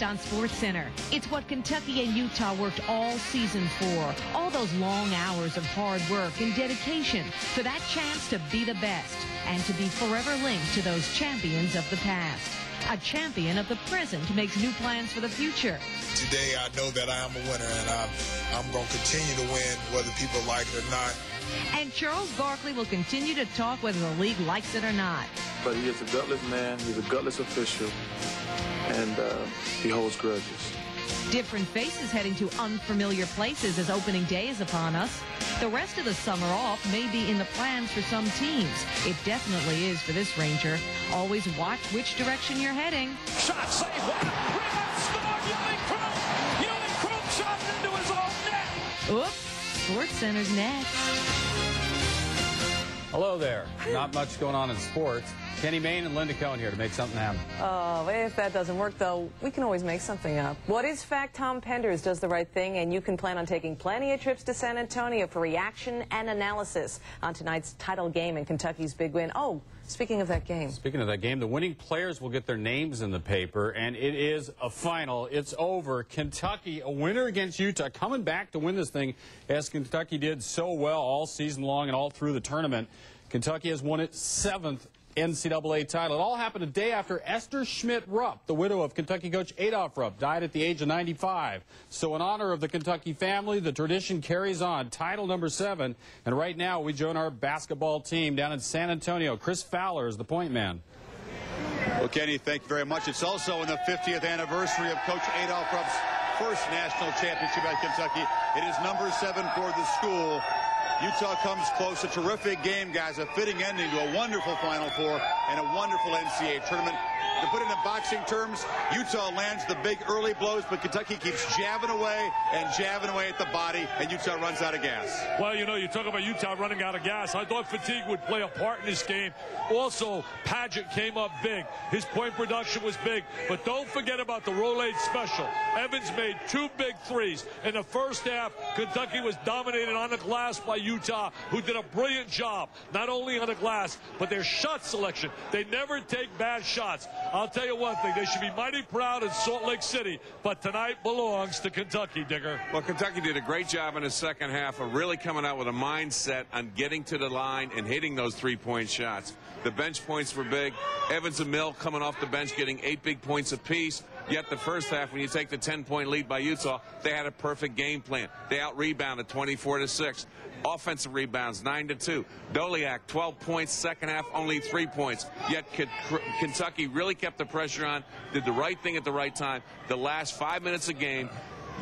on Sportscenter. It's what Kentucky and Utah worked all season for. All those long hours of hard work and dedication for that chance to be the best and to be forever linked to those champions of the past. A champion of the present makes new plans for the future. Today, I know that I am a winner, and I'm going to continue to win, whether people like it or not. And Charles Barkley will continue to talk whether the league likes it or not. But he is a gutless man, he's a gutless official, and he holds grudges. Different faces heading to unfamiliar places as opening day is upon us. The rest of the summer off may be in the plans for some teams. It definitely is for this Ranger. Always watch which direction you're heading. Shot saved. Rebound scored. Ewing Kroom shot into his own net. Oops. SportsCenter's next. Hello there. Not much going on in sports. Kenny Mayne and Linda Cohn here to make something happen. Oh, if that doesn't work, though, we can always make something up. What is fact? Tom Penders does the right thing, and you can plan on taking plenty of trips to San Antonio for reaction and analysis on tonight's title game and Kentucky's big win. Oh, speaking of that game. Speaking of that game, the winning players will get their names in the paper, and it is a final. It's over. Kentucky, a winner against Utah, coming back to win this thing, as Kentucky did so well all season long and all through the tournament. Kentucky has won its 7th NCAA title. It all happened a day after Esther Schmidt-Rupp, the widow of Kentucky coach Adolph Rupp, died at the age of 95. So in honor of the Kentucky family, the tradition carries on. Title number 7. And right now we join our basketball team down in San Antonio. Chris Fowler is the point man. Well, Kenny, thank you very much. It's also in the 50th anniversary of Coach Adolph Rupp's first national championship at Kentucky. It is number 7 for the school. Utah comes close. A terrific game, guys. A fitting ending to a wonderful Final Four and a wonderful NCAA tournament. To put it in boxing terms, Utah lands the big early blows, but Kentucky keeps jabbing away at the body, and Utah runs out of gas. Well, you know, you talk about Utah running out of gas. I thought fatigue would play a part in this game. Also, Padgett came up big. His point production was big. But don't forget about the Rolade special. Evans made 2 big threes. In the first half, Kentucky was dominated on the glass by Utah, who did a brilliant job, not only on the glass, but their shot selection. They never take bad shots. I'll tell you one thing, they should be mighty proud in Salt Lake City, but tonight belongs to Kentucky, Digger. Well, Kentucky did a great job in the second half of really coming out with a mindset on getting to the line and hitting those 3-point shots. The bench points were big. Evans and Mill coming off the bench getting 8 big points apiece. Yet the first half, when you take the 10-point lead by Utah, they had a perfect game plan. They out-rebounded 24-6. Offensive rebounds, 9-2. Doliak, 12 points. Second half, only 3 points. Yet Kentucky really kept the pressure on, did the right thing at the right time. The last 5 minutes of game,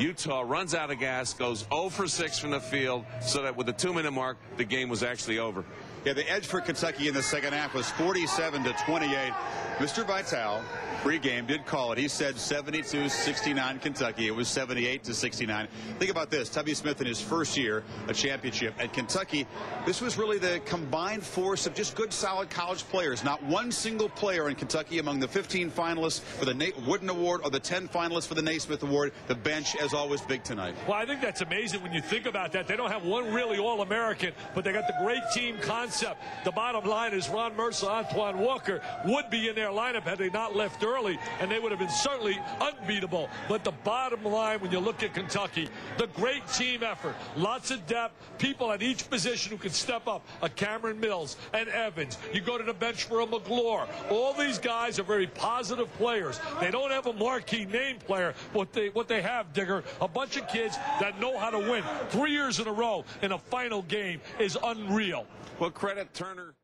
Utah runs out of gas, goes 0 for 6 from the field, so that with the 2-minute mark, the game was actually over. Yeah, the edge for Kentucky in the second half was 47-28. Mr. Vitale, pregame, did call it. He said 72-69 Kentucky. It was 78-69. Think about this. Tubby Smith in his first year, a championship. At Kentucky, this was really the combined force of just good, solid college players. Not one single player in Kentucky among the 15 finalists for the Nate Wooden Award or the 10 finalists for the Naismith Award. The bench, as always, big tonight. Well, I think that's amazing when you think about that. They don't have one really All-American, but they got the great team concept. The bottom line is Ron Mercer, Antoine Walker would be in their lineup had they not left early, and they would have been certainly unbeatable. But the bottom line, when you look at Kentucky, the great team effort, lots of depth, people at each position who can step up. A Cameron Mills and Evans. You go to the bench for a McGlure. All these guys are very positive players. They don't have a marquee name player. What they have, Digger, a bunch of kids that know how to win. 3 years in a row in a final game is unreal. Well, credit Turner.